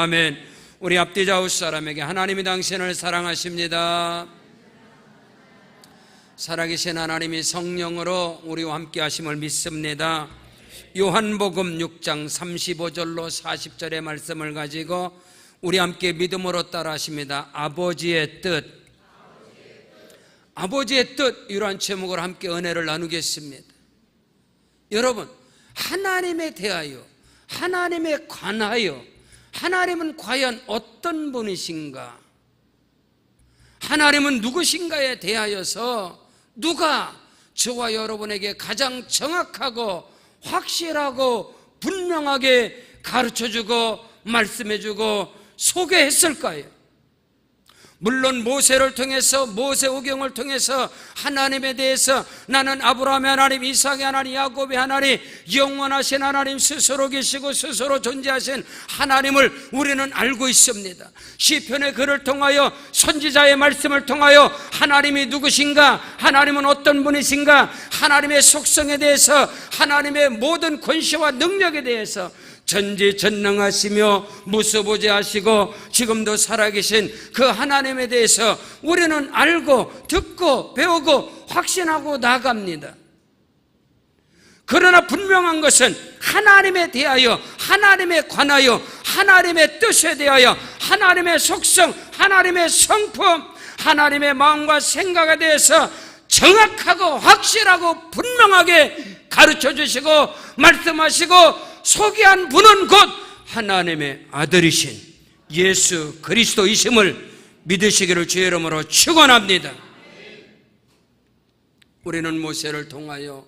아멘. 우리 앞뒤 좌우 사람에게 하나님이 당신을 사랑하십니다. 살아계신 하나님이 성령으로 우리와 함께 하심을 믿습니다. 요한복음 6장 35절로 40절의 말씀을 가지고 우리 함께 믿음으로 따라 하십니다. 아버지의 뜻. 아버지의 뜻, 이러한 제목으로 함께 은혜를 나누겠습니다. 여러분, 하나님에 대하여, 하나님에 관하여 하나님은 과연 어떤 분이신가? 하나님은 누구신가에 대하여서 누가 저와 여러분에게 가장 정확하고 확실하고 분명하게 가르쳐주고 말씀해주고 소개했을까요? 물론 모세를 통해서, 모세오경을 통해서 하나님에 대해서 나는 아브라함의 하나님, 이삭의 하나님, 야곱의 하나님, 영원하신 하나님, 스스로 계시고 스스로 존재하신 하나님을 우리는 알고 있습니다. 시편의 글을 통하여, 선지자의 말씀을 통하여 하나님이 누구신가, 하나님은 어떤 분이신가, 하나님의 속성에 대해서, 하나님의 모든 권세와 능력에 대해서 전지전능하시며 무소부재하시고 지금도 살아계신 그 하나님에 대해서 우리는 알고 듣고 배우고 확신하고 나갑니다. 그러나 분명한 것은 하나님에 대하여, 하나님에 관하여, 하나님의 뜻에 대하여, 하나님의 속성, 하나님의 성품, 하나님의 마음과 생각에 대해서 정확하고 확실하고 분명하게 가르쳐 주시고 말씀하시고 소개한 분은 곧 하나님의 아들이신 예수 그리스도이심을 믿으시기를 주의 이름으로 축원합니다. 우리는 모세를 통하여,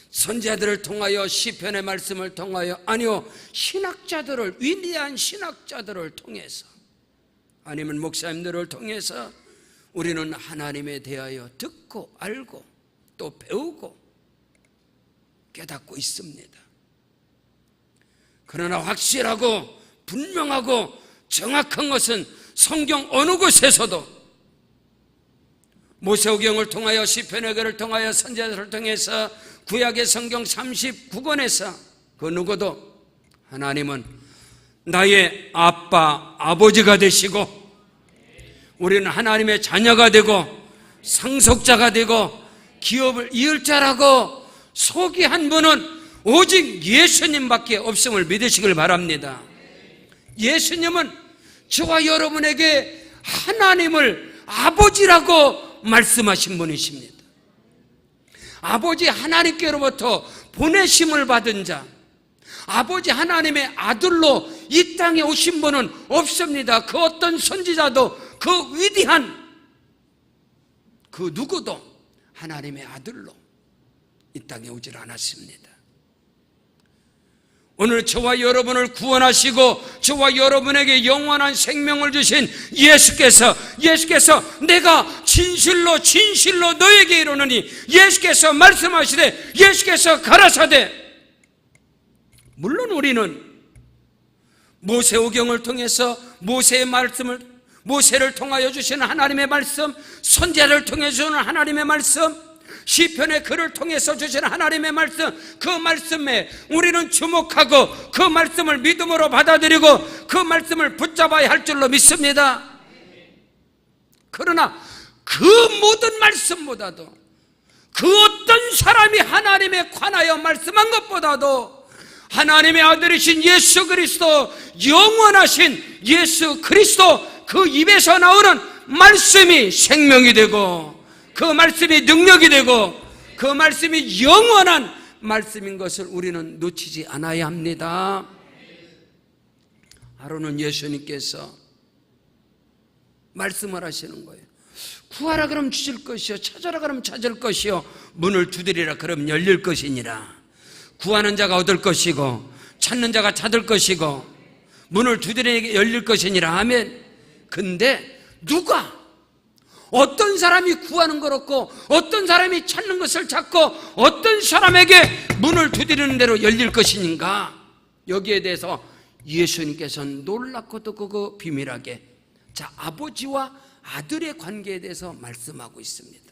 선지자들을 통하여, 시편의 말씀을 통하여, 아니요, 신학자들을, 위대한 신학자들을 통해서, 아니면 목사님들을 통해서 우리는 하나님에 대하여 듣고 알고 또 배우고 깨닫고 있습니다. 그러나 확실하고 분명하고 정확한 것은 성경 어느 곳에서도 모세오경을 통하여, 시편의 글을 통하여, 선지자들을 통해서, 구약의 성경 39권에서 그 누구도 하나님은 나의 아빠, 아버지가 되시고 우리는 하나님의 자녀가 되고 상속자가 되고 기업을 이을 자라고 소개한 분은 오직 예수님밖에 없음을 믿으시길 바랍니다. 예수님은 저와 여러분에게 하나님을 아버지라고 말씀하신 분이십니다. 아버지 하나님께로부터 보내심을 받은 자, 아버지 하나님의 아들로 이 땅에 오신 분은 없습니다. 그 어떤 선지자도, 그 위대한 그 누구도 하나님의 아들로 이 땅에 오질 않았습니다. 오늘 저와 여러분을 구원하시고 저와 여러분에게 영원한 생명을 주신 예수께서 내가 진실로 너에게 이르노니, 예수께서 말씀하시되, 예수께서 가라사대, 물론 우리는 모세오경을 통해서 모세의 말씀을, 모세를 통하여 주시는 하나님의 말씀, 선지자를 통해 주시는 하나님의 말씀, 시편의 글을 통해서 주시는 하나님의 말씀, 그 말씀에 우리는 주목하고 그 말씀을 믿음으로 받아들이고 그 말씀을 붙잡아야 할 줄로 믿습니다. 그러나 그 모든 말씀보다도, 그 어떤 사람이 하나님에 관하여 말씀한 것보다도 하나님의 아들이신 예수 그리스도, 영원하신 예수 그리스도 그 입에서 나오는 말씀이 생명이 되고, 그 말씀이 능력이 되고, 그 말씀이 영원한 말씀인 것을 우리는 놓치지 않아야 합니다. 하루는 예수님께서 말씀을 하시는 거예요. 구하라 그럼 주실 것이요, 찾아라 그럼 찾을 것이요, 문을 두드리라 그럼 열릴 것이니라. 구하는 자가 얻을 것이고 찾는 자가 찾을 것이고 문을 두드리게 열릴 것이니라. 아멘. 근데 누가, 어떤 사람이 구하는 것 없고 어떤 사람이 찾는 것을 찾고 어떤 사람에게 문을 두드리는 대로 열릴 것인가, 여기에 대해서 예수님께서는 놀랍고도 그 비밀하게 아버지와 아들의 관계에 대해서 말씀하고 있습니다.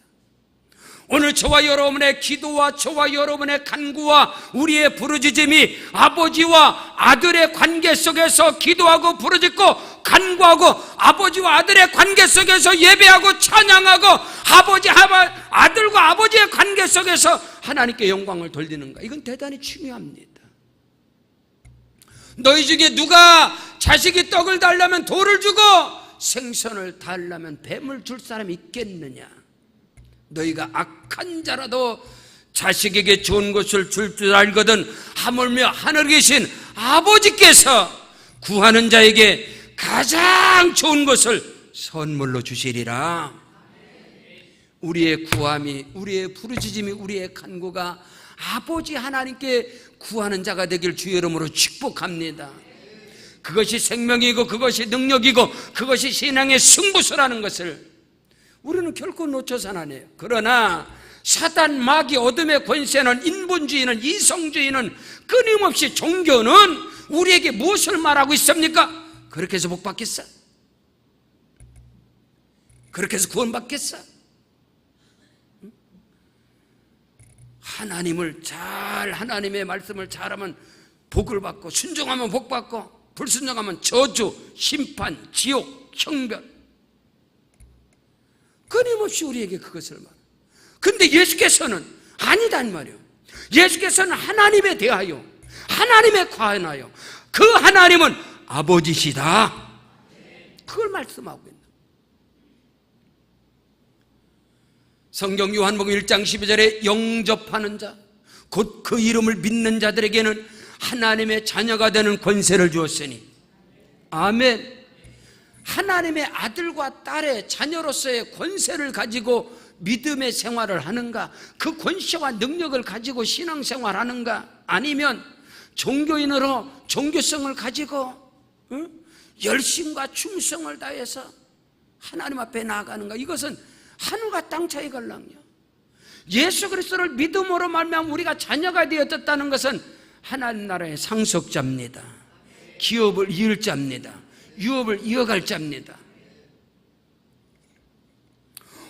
오늘 저와 여러분의 기도와 저와 여러분의 간구와 우리의 부르짖음이 아버지와 아들의 관계 속에서 기도하고 부르짖고 간구하고 아버지와 아들의 관계 속에서 예배하고 찬양하고 아들과 아버지의 관계 속에서 하나님께 영광을 돌리는가, 이건 대단히 중요합니다. 너희 중에 누가 자식이 떡을 달라면 돌을 주고 생선을 달라면 뱀을 줄 사람이 있겠느냐? 너희가 악한 자라도 자식에게 좋은 것을 줄 줄 알거든 하물며 하늘에 계신 아버지께서 구하는 자에게 가장 좋은 것을 선물로 주시리라. 우리의 구함이, 우리의 부르짖음이, 우리의 간구가 아버지 하나님께 구하는 자가 되길 주의 이름으로 축복합니다. 그것이 생명이고 그것이 능력이고 그것이 신앙의 승부수라는 것을 우리는 결코 놓쳐서는 안 해요. 그러나 사단, 마귀, 어둠의 권세는, 인본주의는, 이성주의는, 끊임없이 종교는 우리에게 무엇을 말하고 있습니까? 그렇게 해서 복 받겠어? 그렇게 해서 구원 받겠어? 하나님의 말씀을 잘하면 복을 받고, 순종하면 복 받고, 불순종하면 저주, 심판, 지옥, 형벌, 끊임없이 우리에게 그것을 말해요. 근데 예수께서는 아니단 말이에요. 예수께서는 하나님에 대하여, 하나님에 관하여, 그 하나님은 아버지시다, 그걸 말씀하고 있는. 성경 요한복음 1장 12절에 영접하는 자, 곧 그 이름을 믿는 자들에게는 하나님의 자녀가 되는 권세를 주었으니, 아멘. 하나님의 아들과 딸의 자녀로서의 권세를 가지고 믿음의 생활을 하는가? 그 권세와 능력을 가지고 신앙생활 하는가? 아니면 종교인으로 종교성을 가지고 열심과 충성을 다해서 하나님 앞에 나아가는가? 이것은 하늘과 땅 차이 갈랑이야. 예수 그리스도를 믿음으로 말미암아 우리가 자녀가 되었다는 것은 하나님 나라의 상속자입니다. 기업을 이을 자입니다. 유업을 이어갈 자입니다.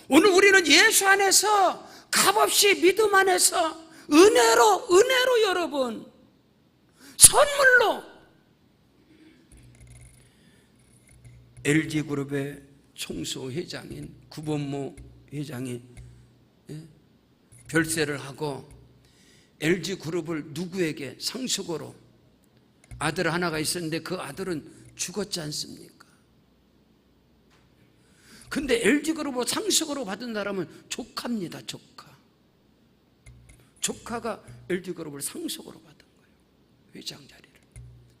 오늘 우리는 예수 안에서 값없이 믿음 안에서 은혜로 여러분, 선물로 LG그룹의 총수회장인 구본모 회장이 별세를 하고 LG그룹을 누구에게 상속으로, 아들 하나가 있었는데 그 아들은 죽었지 않습니까? 근데 LG그룹으로 상속으로 받은 사람은 조카입니다. 조카가 LG그룹을 상속으로 받은 거예요. 회장 자리를.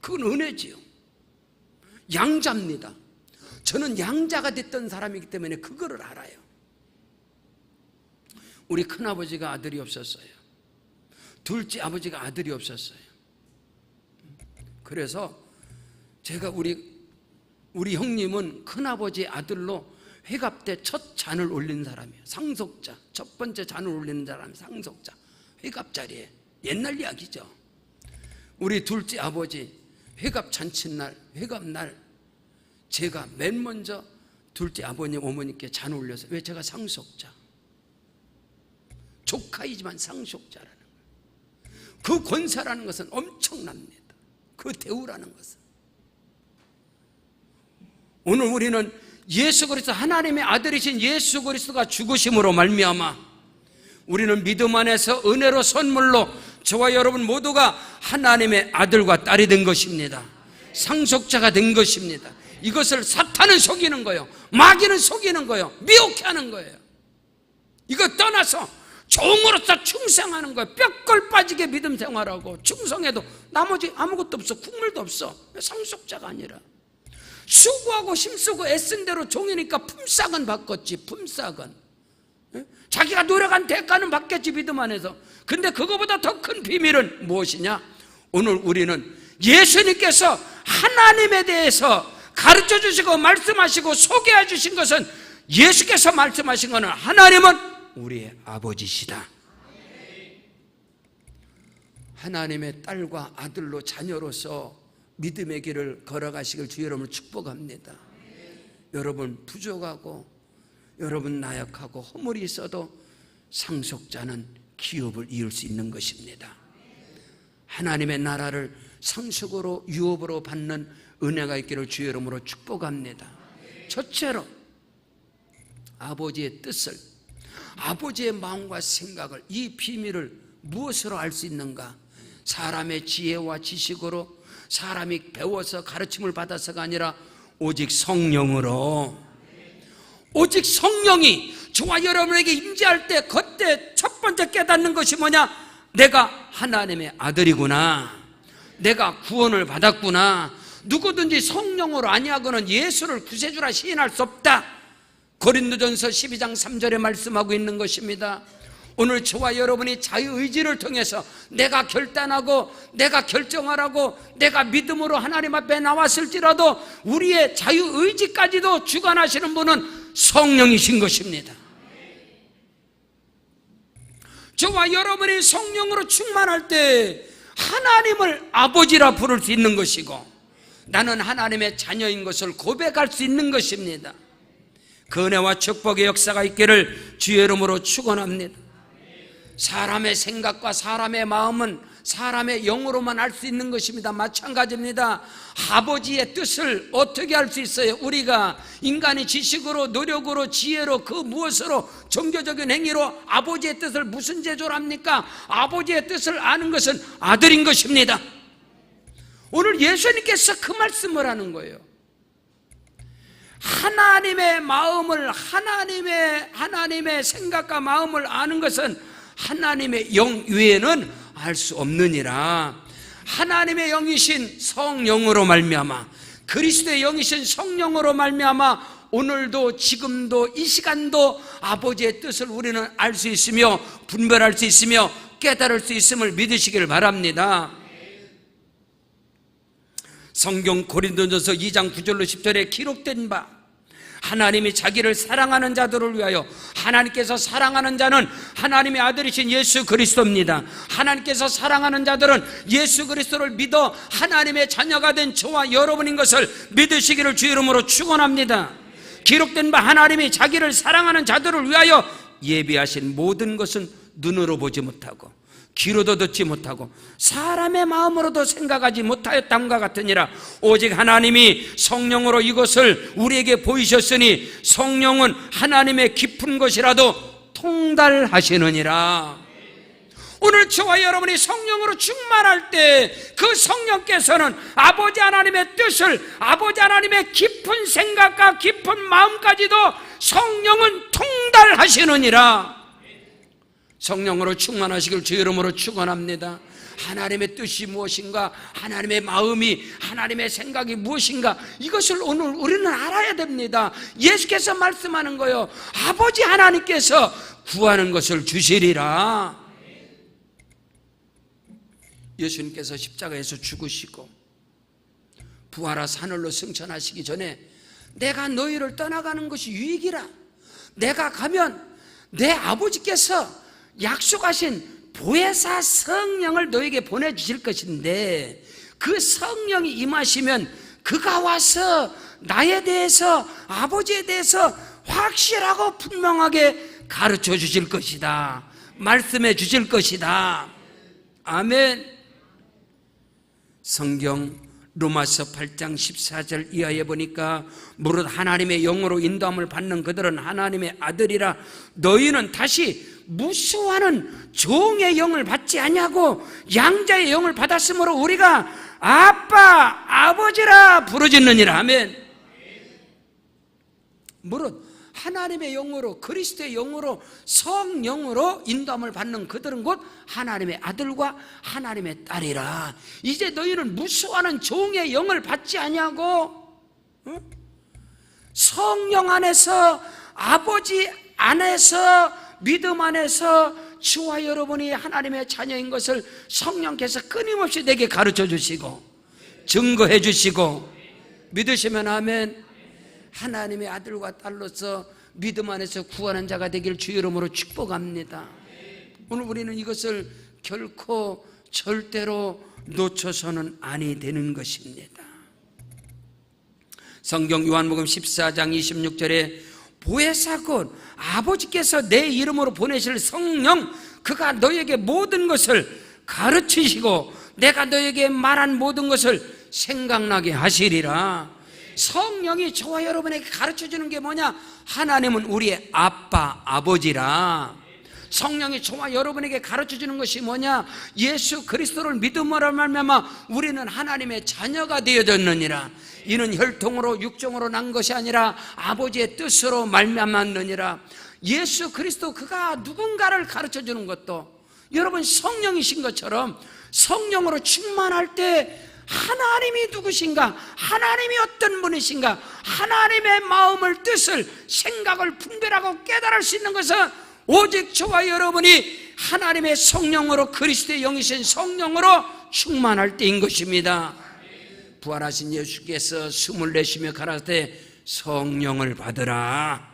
그건 은혜지요. 양자입니다. 저는 양자가 됐던 사람이기 때문에 그거를 알아요. 우리 큰아버지가 아들이 없었어요. 둘째 아버지가 아들이 없었어요. 그래서 제가 우리 형님은 큰아버지 아들로 회갑 때 첫 잔을 올린 사람이에요. 상속자, 첫 번째 잔을 올리는 사람이 상속자, 회갑 자리에. 옛날 이야기죠. 우리 둘째 아버지 회갑 잔칫날, 회갑날 제가 맨 먼저 둘째 아버님, 어머니께 잔 올려서, 왜? 제가 상속자, 조카이지만 상속자라는 거예요. 그 권세라는 것은 엄청납니다. 그 대우라는 것은. 오늘 우리는 예수 그리스도, 하나님의 아들이신 예수 그리스도가 죽으심으로 말미암아 우리는 믿음 안에서 은혜로 선물로 저와 여러분 모두가 하나님의 아들과 딸이 된 것입니다. 상속자가 된 것입니다. 이것을 사탄은 속이는 거예요. 마귀는 속이는 거예요. 미혹해 하는 거예요. 이거 떠나서 종으로서 충성하는 거예요. 뼈골 빠지게 믿음 생활하고 충성해도 나머지 아무것도 없어. 국물도 없어. 상속자가 아니라 수고하고 힘쓰고 애쓴 대로 종이니까 품삯은 받겠지. 품삯은 자기가 노력한 대가는 받겠지, 믿음 안에서. 근데 그거보다 더 큰 비밀은 무엇이냐? 오늘 우리는 예수님께서 하나님에 대해서 가르쳐 주시고 말씀하시고 소개해 주신 것은, 예수께서 말씀하신 것은 하나님은 우리의 아버지시다. 하나님의 딸과 아들로, 자녀로서 믿음의 길을 걸어가시길 주 여러분을 축복합니다. 여러분 부족하고 여러분 나약하고 허물이 있어도 상속자는 기업을 이을 수 있는 것입니다. 하나님의 나라를 상속으로 유업으로 받는 은혜가 있기를 주의 이름으로 축복합니다. 첫째로 아버지의 뜻을, 아버지의 마음과 생각을, 이 비밀을 무엇으로 알 수 있는가? 사람의 지혜와 지식으로, 사람이 배워서 가르침을 받아서가 아니라 오직 성령으로, 오직 성령이 저와 여러분에게 임재할 때 그때 첫 번째 깨닫는 것이 뭐냐? 내가 하나님의 아들이구나, 내가 구원을 받았구나. 누구든지 성령으로 아니하고는 예수를 구세주라 시인할 수 없다. 고린도전서 12장 3절에 말씀하고 있는 것입니다. 오늘 저와 여러분이 자유의지를 통해서 내가 결단하고 내가 결정하라고 내가 믿음으로 하나님 앞에 나왔을지라도 우리의 자유의지까지도 주관하시는 분은 성령이신 것입니다. 저와 여러분이 성령으로 충만할 때 하나님을 아버지라 부를 수 있는 것이고 나는 하나님의 자녀인 것을 고백할 수 있는 것입니다. 그 은혜와 축복의 역사가 있기를 주의 이름으로 축원합니다. 사람의 생각과 사람의 마음은 사람의 영으로만 알 수 있는 것입니다. 마찬가지입니다. 아버지의 뜻을 어떻게 알 수 있어요? 우리가 인간의 지식으로, 노력으로, 지혜로, 그 무엇으로, 종교적인 행위로 아버지의 뜻을 무슨 제조를 합니까? 아버지의 뜻을 아는 것은 아들인 것입니다. 오늘 예수님께서 그 말씀을 하는 거예요. 하나님의 마음을, 하나님의 생각과 마음을 아는 것은 하나님의 영 외에는 알 수 없느니라. 하나님의 영이신 성령으로 말미암아, 그리스도의 영이신 성령으로 말미암아 오늘도 지금도 이 시간도 아버지의 뜻을 우리는 알 수 있으며 분별할 수 있으며 깨달을 수 있음을 믿으시길 바랍니다. 성경 고린도전서 2장 9절로 10절에 기록된 바, 하나님이 자기를 사랑하는 자들을 위하여, 하나님께서 사랑하는 자는 하나님의 아들이신 예수 그리스도입니다. 하나님께서 사랑하는 자들은 예수 그리스도를 믿어 하나님의 자녀가 된 저와 여러분인 것을 믿으시기를 주 이름으로 축원합니다. 기록된 바, 하나님이 자기를 사랑하는 자들을 위하여 예비하신 모든 것은 눈으로 보지 못하고 귀로도 듣지 못하고 사람의 마음으로도 생각하지 못하였담과 같으니라. 오직 하나님이 성령으로 이것을 우리에게 보이셨으니 성령은 하나님의 깊은 것이라도 통달하시느니라. 오늘 저와 여러분이 성령으로 충만할 때 그 성령께서는 아버지 하나님의 뜻을, 아버지 하나님의 깊은 생각과 깊은 마음까지도 성령은 통달하시느니라. 성령으로 충만하시길 주 이름으로 축원합니다. 하나님의 뜻이 무엇인가, 하나님의 마음이, 하나님의 생각이 무엇인가, 이것을 오늘 우리는 알아야 됩니다. 예수께서 말씀하는 거예요. 아버지 하나님께서 구하는 것을 주시리라. 예수님께서 십자가에서 죽으시고 부활하사 하늘로 승천하시기 전에 내가 너희를 떠나가는 것이 유익이라, 내가 가면 내 아버지께서 약속하신 보혜사 성령을 너에게 보내주실 것인데 그 성령이 임하시면 그가 와서 나에 대해서, 아버지에 대해서 확실하고 분명하게 가르쳐 주실 것이다, 말씀해 주실 것이다. 아멘. 성경 로마서 8장 14절 이하에 보니까 무릇 하나님의 영으로 인도함을 받는 그들은 하나님의 아들이라. 너희는 다시 무수하는 종의 영을 받지 아니하고 양자의 영을 받았으므로 우리가 아빠, 아버지라 부르짖느니라. 아멘. 무릇 하나님의 영으로, 그리스도의 영으로, 성령으로 인도함을 받는 그들은 곧 하나님의 아들과 하나님의 딸이라. 이제 너희는 무수하는 종의 영을 받지 아니하고 성령 안에서, 아버지 안에서, 믿음 안에서 저와 여러분이 하나님의 자녀인 것을 성령께서 끊임없이 내게 가르쳐 주시고 증거해 주시고 믿으시면 아멘. 하나님의 아들과 딸로서 믿음 안에서 구하는 자가 되길 주의 이름으로 축복합니다. 오늘 우리는 이것을 결코 절대로 놓쳐서는 아니 되는 것입니다. 성경 요한복음 14장 26절에 보혜사곧 아버지께서 내 이름으로 보내실 성령, 그가 너에게 모든 것을 가르치시고 내가 너에게 말한 모든 것을 생각나게 하시리라. 성령이 저와 여러분에게 가르쳐주는 게 뭐냐? 하나님은 우리의 아빠, 아버지라. 성령이 저와 여러분에게 가르쳐주는 것이 뭐냐? 예수 그리스도를 믿음으로 말미암아 우리는 하나님의 자녀가 되어졌느니라. 이는 혈통으로 육정으로 난 것이 아니라 아버지의 뜻으로 말미암았느니라. 예수 그리스도 그가 누군가를 가르쳐주는 것도 여러분 성령이신 것처럼 성령으로 충만할 때 하나님이 누구신가, 하나님이 어떤 분이신가, 하나님의 마음을, 뜻을, 생각을 분별하고 깨달을 수 있는 것은 오직 저와 여러분이 하나님의 성령으로, 그리스도의 영이신 성령으로 충만할 때인 것입니다. 부활하신 예수께서 숨을 내쉬며 가라사대 성령을 받으라.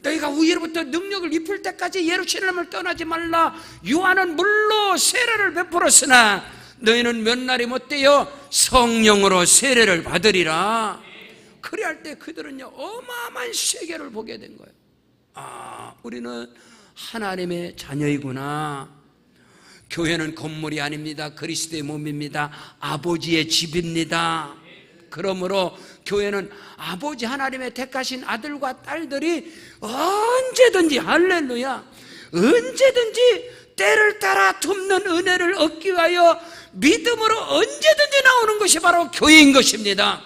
너희가 위로부터 능력을 입을 때까지 예루살렘을 떠나지 말라. 요한은 물로 세례를 베풀었으나 너희는 몇 날이 못되어 성령으로 세례를 받으리라. 그리할 때 그들은요 어마어마한 세계를 보게 된 거예요. 아, 우리는 하나님의 자녀이구나. 교회는 건물이 아닙니다. 그리스도의 몸입니다. 아버지의 집입니다. 그러므로 교회는 아버지 하나님의 택하신 아들과 딸들이 언제든지, 할렐루야, 언제든지 때를 따라 돕는 은혜를 얻기 위하여 믿음으로 언제든지 나오는 것이 바로 교회인 것입니다.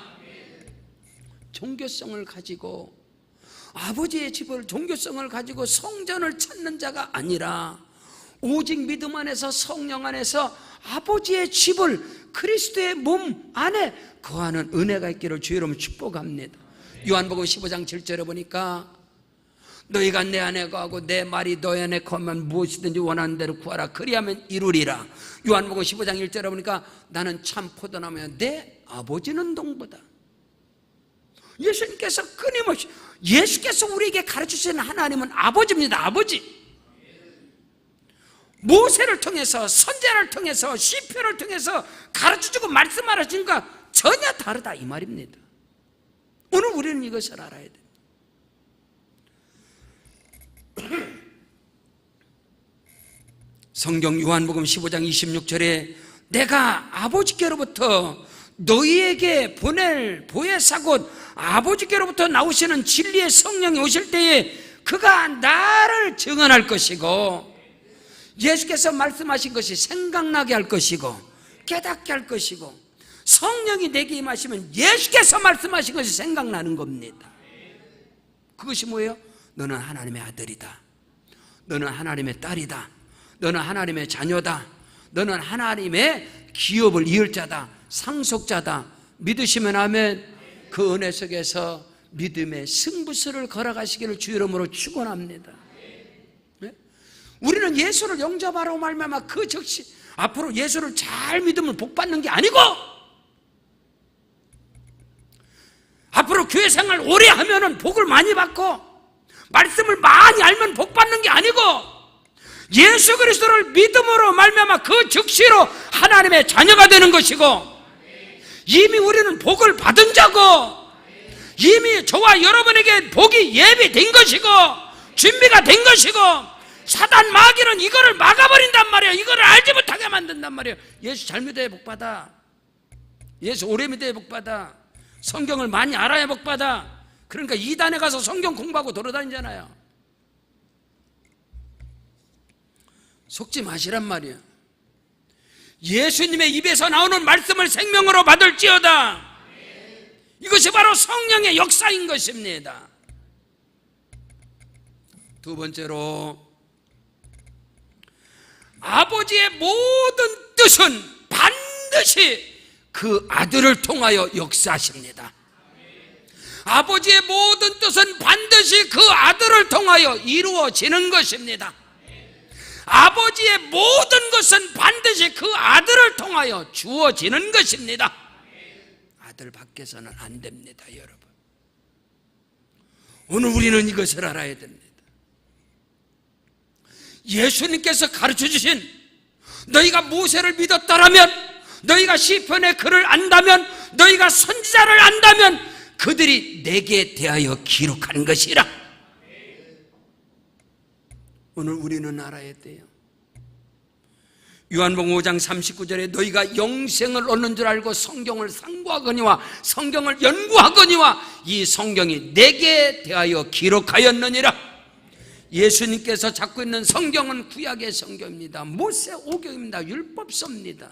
종교성을 가지고, 아버지의 집을, 종교성을 가지고 성전을 찾는 자가 아니라 오직 믿음 안에서, 성령 안에서 아버지의 집을, 그리스도의 몸 안에 거하는 은혜가 있기를 주의 이름으로 축복합니다. 요한복음 15장 7절에 보니까 너희가 내 안에 거하고 내 말이 너희 안에 거하면 무엇이든지 원하는 대로 구하라. 그리하면 이루리라. 요한복음 15장 1절에 보니까 나는 참 포도나무야, 내 아버지는 동보다. 예수님께서 끊임없이, 예수께서 우리에게 가르치시는 하나님은 아버지입니다. 아버지. 모세를 통해서, 선지자를 통해서, 시편을 통해서 가르쳐주고 말씀하시는 것과 전혀 다르다 이 말입니다. 오늘 우리는 이것을 알아야 돼요. 성경 요한복음 15장 26절에 내가 아버지께로부터 너희에게 보낼 보혜사 곧 아버지께로부터 나오시는 진리의 성령이 오실 때에 그가 나를 증언할 것이고, 예수께서 말씀하신 것이 생각나게 할 것이고 깨닫게 할 것이고, 성령이 내게 임하시면 예수께서 말씀하신 것이 생각나는 겁니다. 그것이 뭐예요? 너는 하나님의 아들이다, 너는 하나님의 딸이다, 너는 하나님의 자녀다, 너는 하나님의 기업을 이을 자다, 상속자다. 믿으시면 아멘. 그 은혜 속에서 믿음의 승부수를 걸어가시기를 주 이름으로 축원합니다. 네? 우리는 예수를 영접하라고 말미암아 그 즉시 앞으로 예수를 잘 믿으면 복 받는 게 아니고, 앞으로 교회 생활 오래 하면은 복을 많이 받고 말씀을 많이 알면 복 받는 게 아니고, 예수 그리스도를 믿음으로 말미암아 그 즉시로 하나님의 자녀가 되는 것이고, 이미 우리는 복을 받은 자고, 이미 저와 여러분에게 복이 예비된 것이고 준비가 된 것이고, 사단 마귀는 이거를 막아버린단 말이에요. 이거를 알지 못하게 만든단 말이에요. 예수 잘 믿어야 복받아, 예수 오래 믿어야 복받아, 성경을 많이 알아야 복받아. 그러니까 이단에 가서 성경 공부하고 돌아다니잖아요. 속지 마시란 말이에요. 예수님의 입에서 나오는 말씀을 생명으로 받을지어다. 이것이 바로 성령의 역사인 것입니다. 두 번째로, 아버지의 모든 뜻은 반드시 그 아들을 통하여 역사하십니다. 아버지의 모든 뜻은 반드시 그 아들을 통하여 이루어지는 것입니다. 아버지의 모든 것은 반드시 그 아들을 통하여 주어지는 것입니다. 아들 밖에서는 안 됩니다, 여러분. 오늘 우리는 이것을 알아야 됩니다. 예수님께서 가르쳐 주신, 너희가 모세를 믿었다라면, 너희가 시편의 글을 안다면, 너희가 선지자를 안다면 그들이 내게 대하여 기록한 것이라. 오늘 우리는 알아야 돼요. 요한복음 5장 39절에 너희가 영생을 얻는 줄 알고 성경을 상고하거니와 성경을 연구하거니와 이 성경이 내게 대하여 기록하였느니라. 예수님께서 잡고 있는 성경은 구약의 성경입니다. 모세오경입니다. 율법서입니다.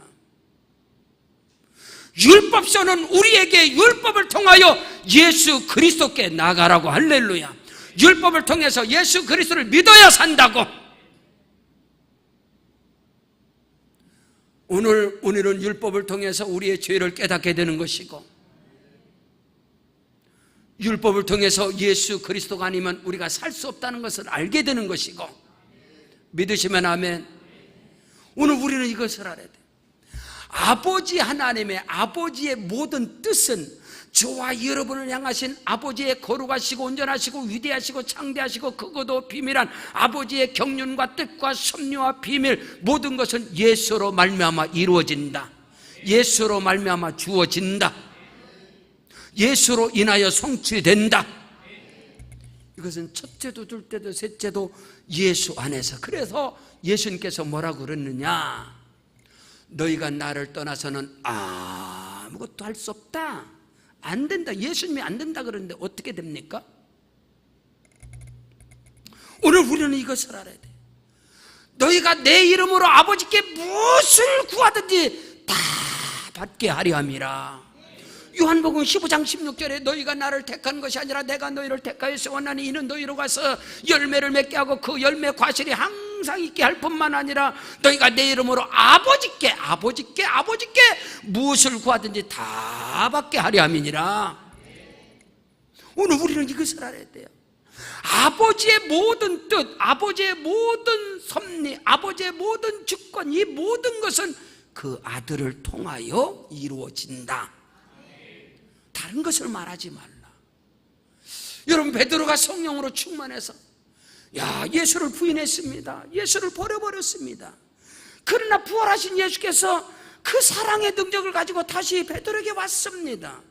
율법서는 우리에게 율법을 통하여 예수 그리스도께 나가라고. 할렐루야. 율법을 통해서 예수 그리스도를 믿어야 산다고. 오늘 우리는 율법을 통해서 우리의 죄를 깨닫게 되는 것이고, 율법을 통해서 예수 그리스도가 아니면 우리가 살 수 없다는 것을 알게 되는 것이고, 믿으시면 아멘. 오늘 우리는 이것을 알아야 돼. 아버지 하나님의 아버지의 모든 뜻은 저와 여러분을 향하신 아버지의 거룩하시고 온전하시고 위대하시고 창대하시고 크고도 비밀한 아버지의 경륜과 뜻과 섭리와 비밀, 모든 것은 예수로 말미암아 이루어진다. 예수로 말미암아 주어진다. 예수로 인하여 성취된다. 이것은 첫째도 둘째도 셋째도 예수 안에서. 그래서 예수님께서 뭐라고 그랬느냐? 너희가 나를 떠나서는 아무것도 할 수 없다. 안 된다. 예수님이 안 된다 그러는데 어떻게 됩니까? 오늘 우리는 이것을 알아야 돼. 너희가 내 이름으로 아버지께 무엇을 구하든지 다 받게 하려 함이라. 요한복음 15장 16절에 너희가 나를 택한 것이 아니라 내가 너희를 택하여서 원하니 이는 너희로 가서 열매를 맺게 하고 그 열매 과실이 항상 있게 할 뿐만 아니라 너희가 내 이름으로 아버지께 무엇을 구하든지 다 받게 하려 함이니라. 오늘 우리는 이것을 알아야 돼요. 아버지의 모든 뜻, 아버지의 모든 섭리, 아버지의 모든 주권, 이 모든 것은 그 아들을 통하여 이루어진다. 다른 것을 말하지 말라. 여러분, 베드로가 성령으로 충만해서 예수를 부인했습니다. 예수를 버려버렸습니다. 그러나 부활하신 예수께서 그 사랑의 능력을 가지고 다시 베드로에게 왔습니다.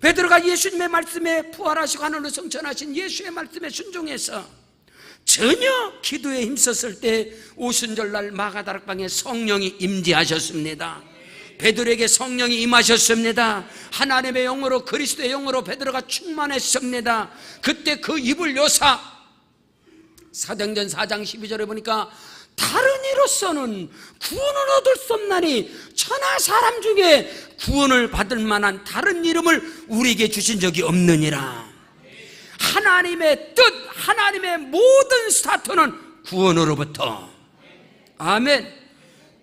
베드로가 예수님의 말씀에 부활하시고 하늘로 승천하신 예수의 말씀에 순종해서 전혀 기도에 힘썼을 때 오순절날 마가다락방에 성령이 임재하셨습니다. 베드로에게 성령이 임하셨습니다. 하나님의 영으로, 그리스도의 영으로 베드로가 충만했습니다. 그때 그 입을 여사, 사도행전 4장 12절에 보니까 다른 이로서는 구원을 얻을 수 없나니 천하 사람 중에 구원을 받을 만한 다른 이름을 우리에게 주신 적이 없느니라. 하나님의 뜻, 하나님의 모든 스타트는 구원으로부터. 아멘.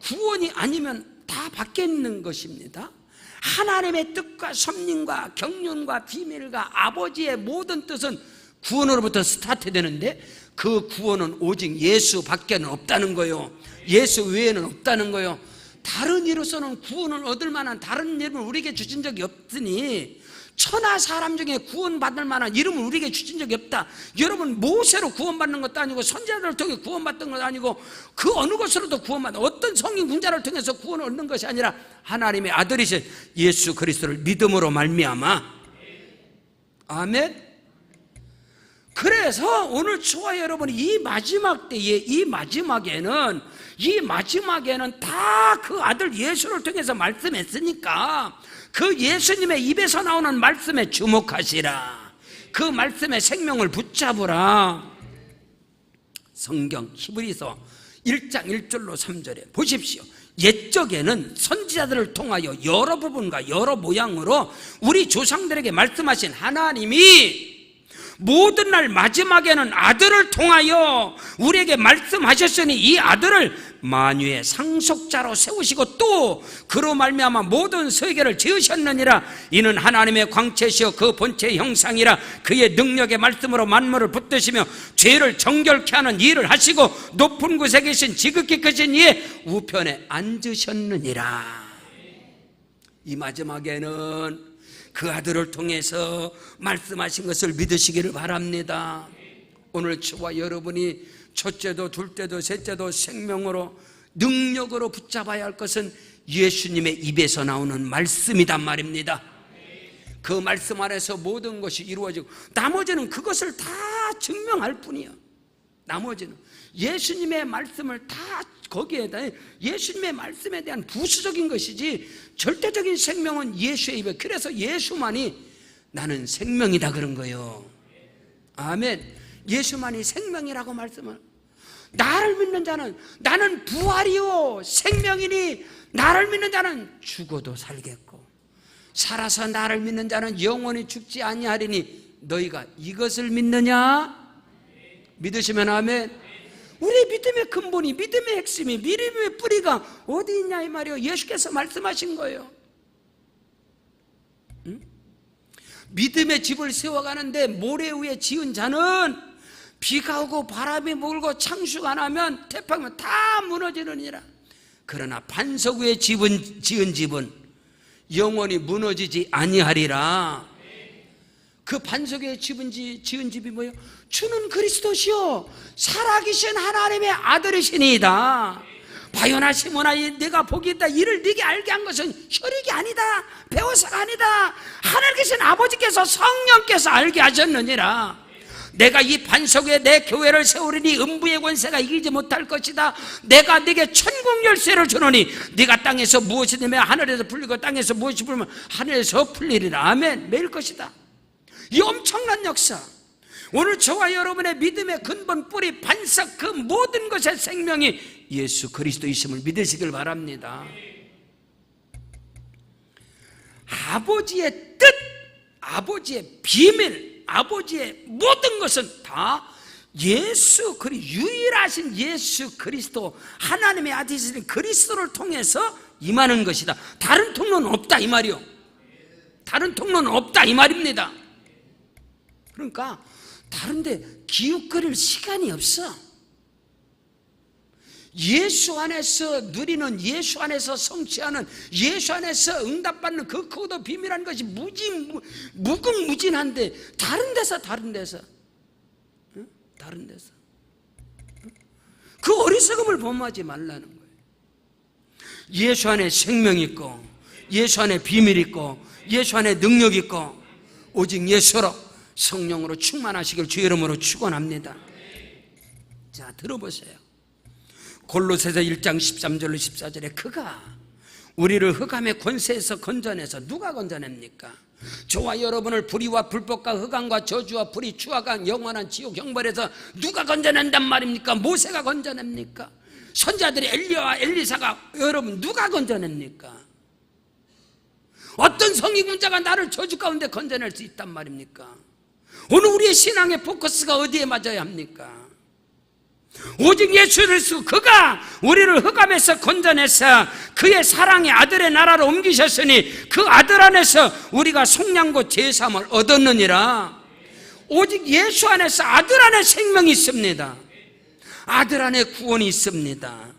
구원이 아니면 다 받겠는 것입니다. 하나님의 뜻과 섭리과 경륜과 비밀과 아버지의 모든 뜻은 구원으로부터 스타트되는데 그 구원은 오직 예수밖에는 없다는 거예요. 예수 외에는 없다는 거예요. 다른 이로서는 구원을 얻을 만한 다른 이름을 우리에게 주신 적이 없으니 천하 사람 중에 구원받을 만한 이름을 우리에게 주신 적이 없다. 여러분, 모세로 구원받는 것도 아니고 선지자들을 통해 구원받던 것도 아니고 그 어느 것으로도 구원받는, 어떤 성인 군자를 통해서 구원을 얻는 것이 아니라 하나님의 아들이신 예수 그리스도를 믿음으로 말미암아. 아멘. 그래서 오늘 저와 여러분이 이 마지막 때에, 이 마지막에는 다 그 아들 예수를 통해서 말씀했으니까 그 예수님의 입에서 나오는 말씀에 주목하시라. 그 말씀의 생명을 붙잡으라. 성경 히브리서 1장 1절로 3절에 보십시오. 옛적에는 선지자들을 통하여 여러 부분과 여러 모양으로 우리 조상들에게 말씀하신 하나님이 모든 날 마지막에는 아들을 통하여 우리에게 말씀하셨으니 이 아들을 만유의 상속자로 세우시고 또 그로 말미암아 모든 세계를 지으셨느니라. 이는 하나님의 광채시여 그 본체의 형상이라. 그의 능력의 말씀으로 만물을 붙드시며 죄를 정결케 하는 일을 하시고 높은 곳에 계신 지극히 크신 이의 우편에 앉으셨느니라. 이 마지막에는 그 아들을 통해서 말씀하신 것을 믿으시기를 바랍니다. 오늘 저와 여러분이 첫째도 둘째도 셋째도 생명으로 능력으로 붙잡아야 할 것은 예수님의 입에서 나오는 말씀이단 말입니다. 그 말씀 안에서 모든 것이 이루어지고 나머지는 그것을 다 증명할 뿐이야. 나머지는 예수님의 말씀을 다 거기에다, 예수님의 말씀에 대한 부수적인 것이지 절대적인 생명은 예수의 입에. 그래서 예수만이 나는 생명이다 그런 거예요. 아멘. 예수만이 생명이라고 말씀을. 나를 믿는 자는, 나는 부활이요 생명이니 나를 믿는 자는 죽어도 살겠고 살아서 나를 믿는 자는 영원히 죽지 아니하리니 너희가 이것을 믿느냐? 믿으시면 아멘. 우리 믿음의 근본이, 믿음의 핵심이, 믿음의 뿌리가 어디 있냐 이 말이에요. 예수께서 말씀하신 거예요. 응? 믿음의 집을 세워가는데 모래 위에 지은 자는 비가 오고 바람이 불고 창수가 나면 태풍하면 다 무너지느니라. 그러나 반석 위에 지은 집은 영원히 무너지지 아니하리라. 그 반석 위에 지은 집이 뭐예요? 주는 그리스도시요 살아계신 하나님의 아들이시니이다. 바요나 시몬아, 네가 복이 있다. 이를 네게 알게 한 것은 혈육이 아니다, 배워서가 아니다. 하늘 계신 아버지께서 성령께서 알게 하셨느니라. 내가 이 반석 위에 내 교회를 세우리니 음부의 권세가 이기지 못할 것이다. 내가 네게 천국 열쇠를 주노니 네가 땅에서 무엇이 되면 하늘에서 풀리고 땅에서 무엇이 풀리면 하늘에서 풀리리라. 아멘. 매일 것이다. 이 엄청난 역사, 오늘 저와 여러분의 믿음의 근본, 뿌리, 반석, 그 모든 것의 생명이 예수 그리스도이심을 믿으시길 바랍니다. 아버지의 뜻, 아버지의 비밀, 아버지의 모든 것은 다 예수 유일하신 예수 그리스도, 하나님의 아들이신 그리스도를 통해서 임하는 것이다. 다른 통로는 없다 이 말이요. 다른 통로는 없다 이 말입니다. 그러니까 다른데 기웃거릴 시간이 없어. 예수 안에서 누리는, 예수 안에서 성취하는, 예수 안에서 응답받는 그 크고도 비밀한 것이 무궁무진한데 다른 데서 그 어리석음을 범하지 말라는 거예요. 예수 안에 생명 있고, 예수 안에 비밀 있고, 예수 안에 능력 있고, 오직 예수로 성령으로 충만하시길 주의 이름으로 축원합니다. 자, 들어보세요. 골로새서 1장 13절로 14절에 그가 우리를 흑암의 권세에서 건져내서, 누가 건져냅니까? 저와 여러분을 불의와 불법과 흑암과 저주와 불의, 추악한 영원한 지옥 형벌에서 누가 건져낸단 말입니까? 모세가 건져냅니까? 선자들이 엘리야와 엘리사가, 여러분 누가 건져냅니까? 어떤 성인군자가 나를 저주 가운데 건져낼 수 있단 말입니까? 오늘 우리의 신앙의 포커스가 어디에 맞아야 합니까? 오직 예수 그리스도, 그가 우리를 흑암에서 건져내서 그의 사랑의 아들의 나라로 옮기셨으니 그 아들 안에서 우리가 속량고 제사함을 얻었느니라. 오직 예수 안에서, 아들 안에 생명이 있습니다. 아들 안에 구원이 있습니다.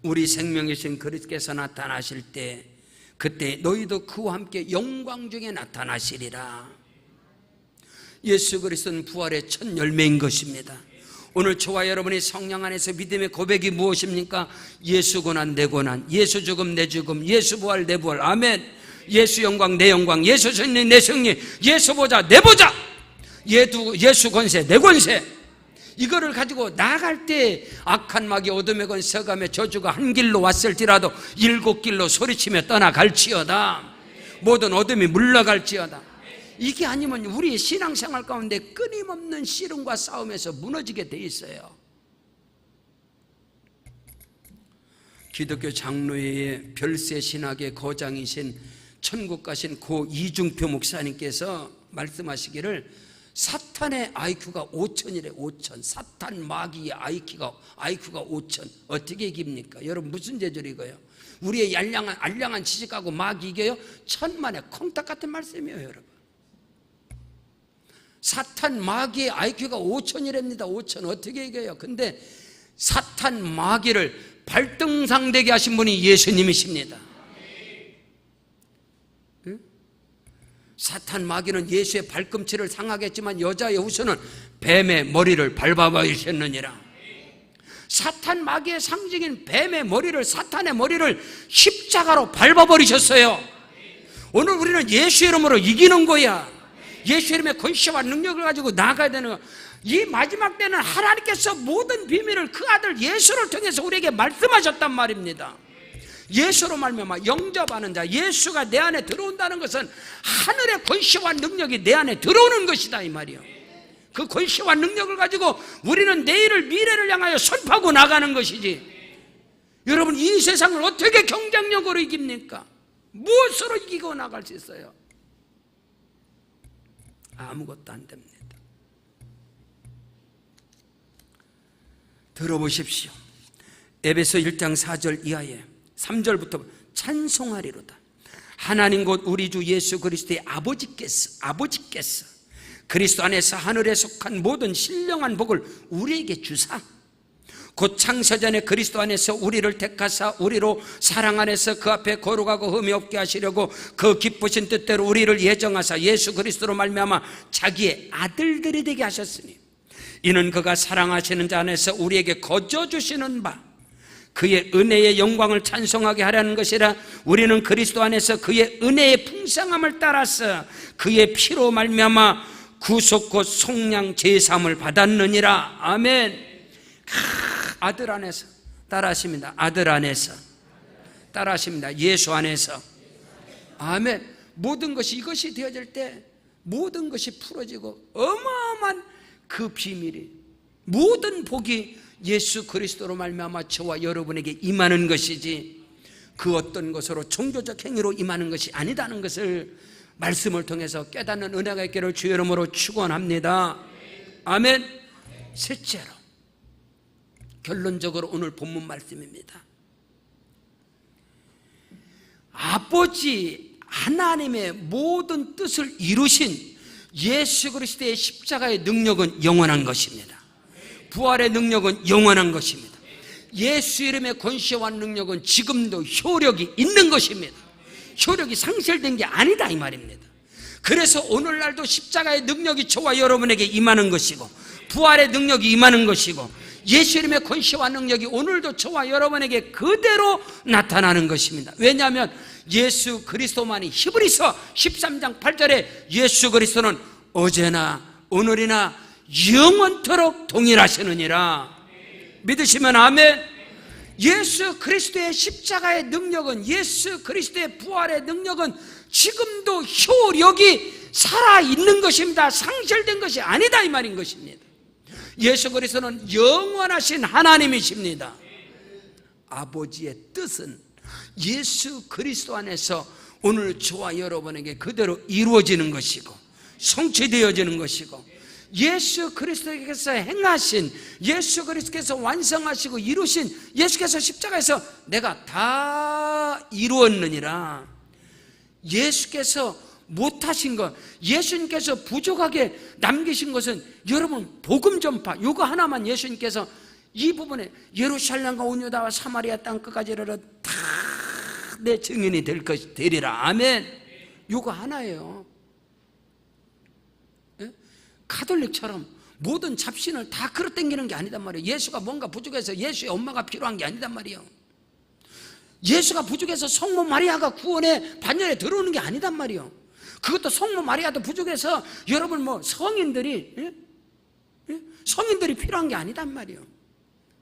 우리 생명이신 그리스도께서 나타나실 때, 그때 너희도 그와 함께 영광 중에 나타나시리라. 예수 그리스도는 부활의 첫 열매인 것입니다. 오늘 저와 여러분의 성령 안에서 믿음의 고백이 무엇입니까? 예수 고난 내 고난, 예수 죽음 내 죽음, 예수 부활 내 부활. 아멘. 예수 영광 내 영광, 예수 승리 내 승리, 예수 보좌 내 보좌, 예수 권세 내 권세. 이거를 가지고 나아갈 때 악한 마귀, 어둠의 권세, 흑암의 저주가 한 길로 왔을지라도 7길로 소리치며 떠나갈지어다. 모든 어둠이 물러갈지어다. 이게 아니면 우리의 신앙생활 가운데 끊임없는 씨름과 싸움에서 무너지게 돼 있어요. 기독교 장로회의 별세 신학의 거장이신 천국 가신 고 이중표 목사님께서 말씀하시기를 사탄의 IQ가 5,000이래. 5,000. 사탄 마귀의 IQ가 5,000. 어떻게 이깁니까? 여러분 무슨 재절이고요? 우리의 알량한 지식하고 마귀 이겨요? 천만의 콩떡 같은 말씀이에요. 여러분, 사탄 마귀의 IQ가 5,000이랍니다 5,000. 어떻게 이겨요? 근데 사탄 마귀를 발등상되게 하신 분이 예수님이십니다. 사탄 마귀는 예수의 발꿈치를 상하게 했지만 여자의 후손은 뱀의 머리를 밟아버리셨느니라. 사탄 마귀의 상징인 뱀의 머리를, 사탄의 머리를 십자가로 밟아버리셨어요. 오늘 우리는 예수 이름으로 이기는 거야. 예수 이름의 권세와 능력을 가지고 나아가야 되는 거야. 이 마지막 때는 하나님께서 모든 비밀을 그 아들 예수를 통해서 우리에게 말씀하셨단 말입니다. 예수로 말미암아 영접하는 자, 예수가 내 안에 들어온다는 것은 하늘의 권세와 능력이 내 안에 들어오는 것이다 이 말이에요. 그 권세와 능력을 가지고 우리는 내일을, 미래를 향하여 선포하고 나가는 것이지. 여러분, 이 세상을 어떻게 경쟁력으로 이깁니까? 무엇으로 이기고 나갈 수 있어요? 아무것도 안 됩니다. 들어보십시오. 에베소 1장 4절 이하에 3절부터 찬송하리로다. 하나님 곧 우리 주 예수 그리스도의 아버지께서 그리스도 안에서 하늘에 속한 모든 신령한 복을 우리에게 주사, 곧 창세전에 그리스도 안에서 우리를 택하사 우리로 사랑 안에서 그 앞에 거룩하고 흠이 없게 하시려고 그 기쁘신 뜻대로 우리를 예정하사 예수 그리스도로 말미암아 자기의 아들들이 되게 하셨으니, 이는 그가 사랑하시는 자 안에서 우리에게 거저 주시는 바 그의 은혜의 영광을 찬송하게 하려는 것이라. 우리는 그리스도 안에서 그의 은혜의 풍성함을 따라서 그의 피로 말미암아 구속 곧 속량 제사함을 받았느니라. 아멘. 아들 안에서 따라하십니다. 아들 안에서 따라하십니다. 예수 안에서. 아멘. 모든 것이, 이것이 되어질 때 모든 것이 풀어지고 어마어마한 그 비밀이, 모든 복이 예수 그리스도로 말미암아 저와 여러분에게 임하는 것이지 그 어떤 것으로 종교적 행위로 임하는 것이 아니다는 것을 말씀을 통해서 깨닫는 은혜가 있기를 주의 이름으로 축원합니다. 아멘. 셋째로, 결론적으로 오늘 본문 말씀입니다. 아버지 하나님의 모든 뜻을 이루신 예수 그리스도의 십자가의 능력은 영원한 것입니다. 부활의 능력은 영원한 것입니다. 예수 이름의 권세와 능력은 지금도 효력이 있는 것입니다. 효력이 상실된 게 아니다 이 말입니다. 그래서 오늘날도 십자가의 능력이 저와 여러분에게 임하는 것이고, 부활의 능력이 임하는 것이고, 예수 이름의 권세와 능력이 오늘도 저와 여러분에게 그대로 나타나는 것입니다. 왜냐하면 예수 그리스도만이, 히브리서 13장 8절에 예수 그리스도는 어제나 오늘이나 영원토록 동일하시느니라. 믿으시면 아멘. 예수 그리스도의 십자가의 능력은, 예수 그리스도의 부활의 능력은 지금도 효력이 살아있는 것입니다. 상실된 것이 아니다 이 말인 것입니다. 예수 그리스도는 영원하신 하나님이십니다. 아버지의 뜻은 예수 그리스도 안에서 오늘 저와 여러분에게 그대로 이루어지는 것이고 성취되어지는 것이고, 예수 그리스도께서 행하신, 예수 그리스도께서 완성하시고 이루신, 예수께서 십자가에서 내가 다 이루었느니라. 예수께서 못하신 것, 예수님께서 부족하게 남기신 것은 여러분 복음 전파, 요거 하나만 예수님께서 이 부분에 예루살렘과 온 유다와 사마리아 땅 끝까지 이르러 다 내 증인이 되리라. 아멘. 요거 하나예요. 예? 가톨릭처럼 모든 잡신을 다 끌어당기는 게 아니단 말이에요. 예수가 뭔가 부족해서 예수의 엄마가 필요한 게 아니단 말이에요. 예수가 부족해서 성모 마리아가 구원의 반열에 들어오는 게 아니단 말이에요. 그것도 성모 마리아도 부족해서 여러분 뭐 성인들이 성인들이 필요한 게 아니단 말이에요.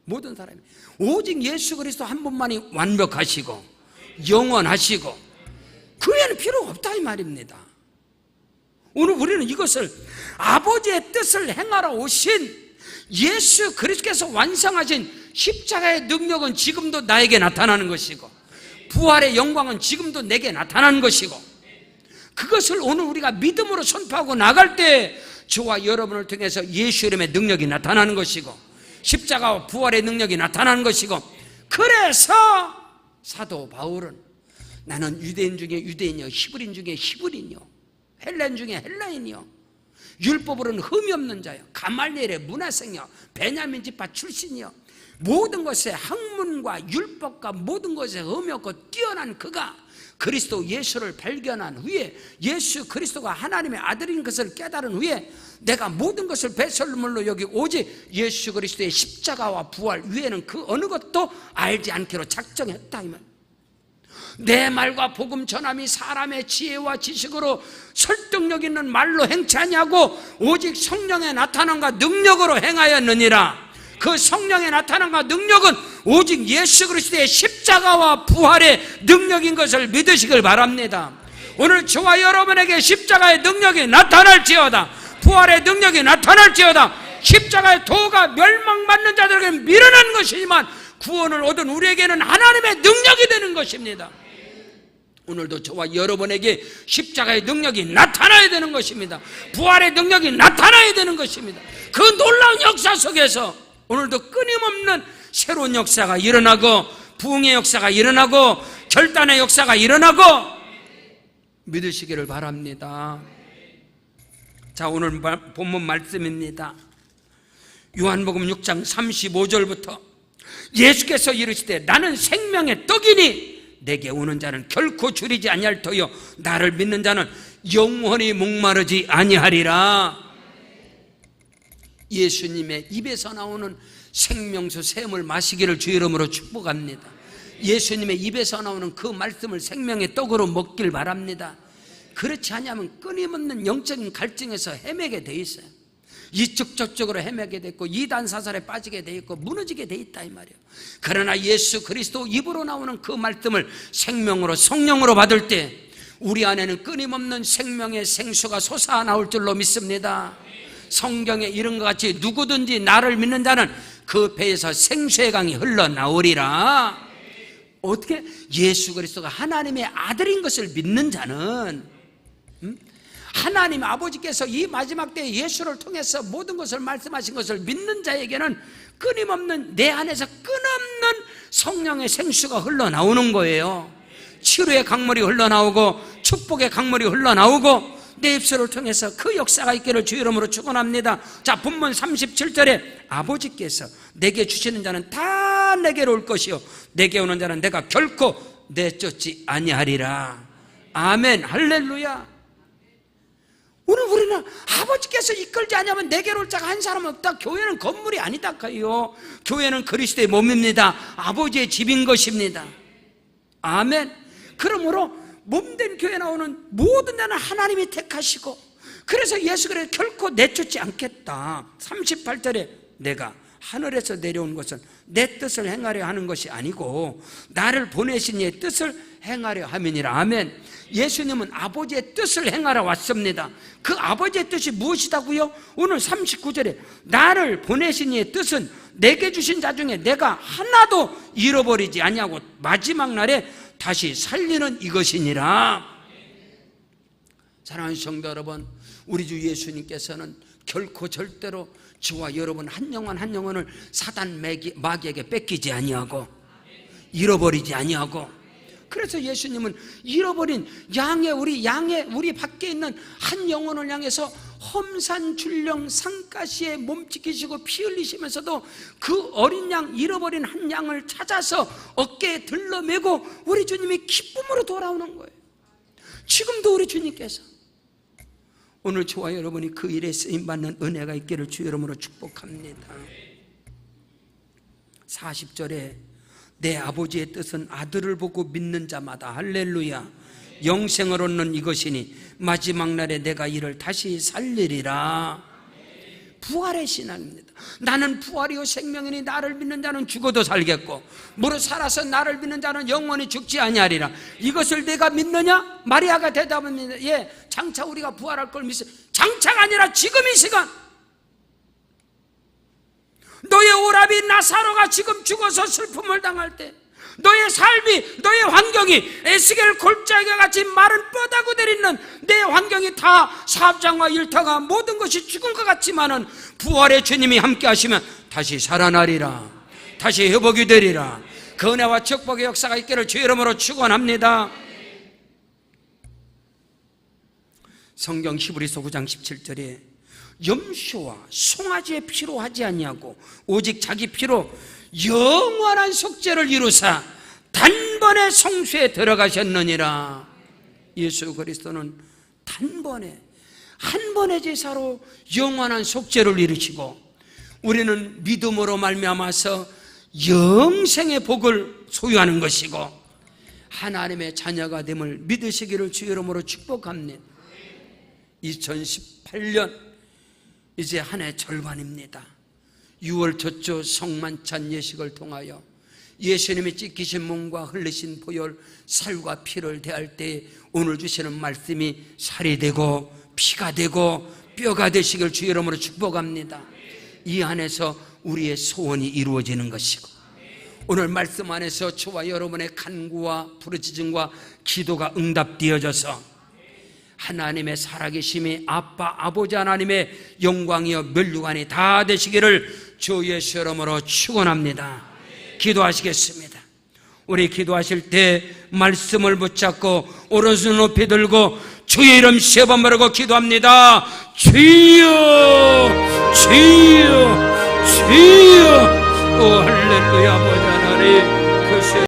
모든 사람이 오직 예수 그리스도 한 분만이 완벽하시고 영원하시고 그 외에는 필요가 없다 이 말입니다. 오늘 우리는 이것을 아버지의 뜻을 행하러 오신 예수 그리스도께서 완성하신 십자가의 능력은 지금도 나에게 나타나는 것이고, 부활의 영광은 지금도 내게 나타나는 것이고, 그것을 오늘 우리가 믿음으로 선포하고 나갈 때 저와 여러분을 통해서 예수 이름의 능력이 나타나는 것이고, 십자가와 부활의 능력이 나타나는 것이고, 그래서 사도 바울은 나는 유대인 중에 유대인이요, 히브리인 중에 히브리인이요, 헬라인 중에 헬라인이요, 율법으로는 흠이 없는 자요, 가말리엘의 문화생이요, 베냐민 지파 출신이요, 모든 것에 학문과 율법과 모든 것에 흠이 없고 뛰어난 그가 그리스도 예수를 발견한 후에, 예수 그리스도가 하나님의 아들인 것을 깨달은 후에 내가 모든 것을 배설물로 여기고 오직 예수 그리스도의 십자가와 부활 위에는 그 어느 것도 알지 않기로 작정했다 이 말. 내 말과 복음 전함이 사람의 지혜와 지식으로 설득력 있는 말로 행치 아니하고 오직 성령의 나타남과 능력으로 행하였느니라. 그 성령의 나타남과 능력은 오직 예수 그리스도의 십자가와 부활의 능력인 것을 믿으시길 바랍니다. 오늘 저와 여러분에게 십자가의 능력이 나타날지어다. 부활의 능력이 나타날지어다. 십자가의 도가 멸망받는 자들에게 미련한 것이지만 구원을 얻은 우리에게는 하나님의 능력이 되는 것입니다. 오늘도 저와 여러분에게 십자가의 능력이 나타나야 되는 것입니다. 부활의 능력이 나타나야 되는 것입니다. 그 놀라운 역사 속에서 오늘도 끊임없는 새로운 역사가 일어나고 부흥의 역사가 일어나고 결단의 역사가 일어나고 믿으시기를 바랍니다. 자, 오늘 본문 말씀입니다. 요한복음 6장 35절부터 예수께서 이르시되 나는 생명의 떡이니 내게 오는 자는 결코 줄이지 아니할 터요 나를 믿는 자는 영원히 목마르지 아니하리라. 예수님의 입에서 나오는 생명수 샘을 마시기를 주 이름으로 축복합니다. 예수님의 입에서 나오는 그 말씀을 생명의 떡으로 먹길 바랍니다. 그렇지 않으면 끊임없는 영적인 갈증에서 헤매게 돼 있어요. 이쪽 저쪽으로 헤매게 돼 있고 이단 사설에 빠지게 돼 있고 무너지게 돼 있다 이 말이에요. 그러나 예수 그리스도 입으로 나오는 그 말씀을 생명으로 성령으로 받을 때 우리 안에는 끊임없는 생명의 생수가 솟아나올 줄로 믿습니다. 성경에 이런 것 같이 누구든지 나를 믿는 자는 그 배에서 생수의 강이 흘러나오리라. 어떻게? 예수 그리스도가 하나님의 아들인 것을 믿는 자는 하나님 아버지께서 이 마지막 때에 예수를 통해서 모든 것을 말씀하신 것을 믿는 자에게는 끊임없는 내 안에서 끊없는 성령의 생수가 흘러나오는 거예요. 치료의 강물이 흘러나오고 축복의 강물이 흘러나오고 내 입술을 통해서 그 역사가 있기를 주 이름으로 축원합니다. 자, 본문 37절에 아버지께서 내게 주시는 자는 다 내게로 올 것이요 내게 오는 자는 내가 결코 내쫓지 아니하리라. 아멘, 할렐루야. 오늘 우리는 아버지께서 이끌지 않으면 내게로 올 자가 한 사람 없다. 교회는 건물이 아니다 카요. 교회는 그리스도의 몸입니다. 아버지의 집인 것입니다. 아멘. 그러므로 몸된 교회에 나오는 모든 자는 하나님이 택하시고 그래서 예수 그리스도 결코 내쫓지 않겠다. 38절에 내가 하늘에서 내려온 것은 내 뜻을 행하려 하는 것이 아니고 나를 보내신 이의 뜻을 행하려 함이니라. 아멘. 예수님은 아버지의 뜻을 행하러 왔습니다. 그 아버지의 뜻이 무엇이다고요? 오늘 39절에 나를 보내신 이의 뜻은 내게 주신 자 중에 내가 하나도 잃어버리지 아니하고 마지막 날에 다시 살리는 이것이니라. 사랑하는 성도 여러분, 우리 주 예수님께서는 결코 절대로 저와 여러분 한 영혼 한 영혼을 사단 마귀에게 뺏기지 아니하고 잃어버리지 아니하고 그래서 예수님은 잃어버린 우리 밖에 있는 한 영혼을 향해서 험산 줄령 산가시에 몸지키시고 피 흘리시면서도 그 어린 양, 잃어버린 한 양을 찾아서 어깨에 들러매고 우리 주님이 기쁨으로 돌아오는 거예요. 지금도 우리 주님께서 오늘 저와 여러분이 그 일에 쓰임받는 은혜가 있기를 주 이름으로 축복합니다. 40절에 내 아버지의 뜻은 아들을 보고 믿는 자마다 할렐루야 영생을 얻는 이것이니 마지막 날에 내가 이를 다시 살리리라. 부활의 신앙입니다. 나는 부활이요 생명이니 나를 믿는 자는 죽어도 살겠고 무릇 살아서 나를 믿는 자는 영원히 죽지 아니하리라. 이것을 내가 믿느냐? 마리아가 대답합니다. 예, 장차 우리가 부활할 걸 믿어. 장차가 아니라 지금 이 시간 너의 오라비 나사로가 지금 죽어서 슬픔을 당할 때 너의 삶이 너의 환경이 에스겔 골짜기와 같이 마른 뼈다구 내리는 내 환경이 다 사업장과 일터가 모든 것이 죽은 것 같지만은 부활의 주님이 함께 하시면 다시 살아나리라. 다시 회복이 되리라. 그 은혜와 축복의 역사가 있기를 주 이름으로 축원합니다. 성경 히브리서 9장 17절에 염소와 송아지의 피로 하지 아니하고 오직 자기 피로 영원한 속죄를 이루사 단번에 성수에 들어가셨느니라. 예수 그리스도는 단번에 한 번의 제사로 영원한 속죄를 이루시고 우리는 믿음으로 말미암아서 영생의 복을 소유하는 것이고 하나님의 자녀가 됨을 믿으시기를 주 이름으로 축복합니다. 2018년 이제 한 해 절반입니다. 6월 첫주 성만찬 예식을 통하여 예수님이 찢기신 몸과 흘리신 보혈, 살과 피를 대할 때 오늘 주시는 말씀이 살이 되고 피가 되고 뼈가 되시길 주 이름으로 축복합니다. 이 안에서 우리의 소원이 이루어지는 것이고, 오늘 말씀 안에서 저와 여러분의 간구와 부르짖음과 기도가 응답되어져서 하나님의 살아계심이 아빠 아버지 하나님의 영광이여 면류관이 다 되시기를 주 예수 이름으로 축원합니다. 기도하시겠습니다. 우리 기도하실 때 말씀을 붙잡고 오른손 높이 들고 주의 이름 3번 부르고 기도합니다. 주여 주여 주여. 오 할렐루야. 아버지 하나님, 그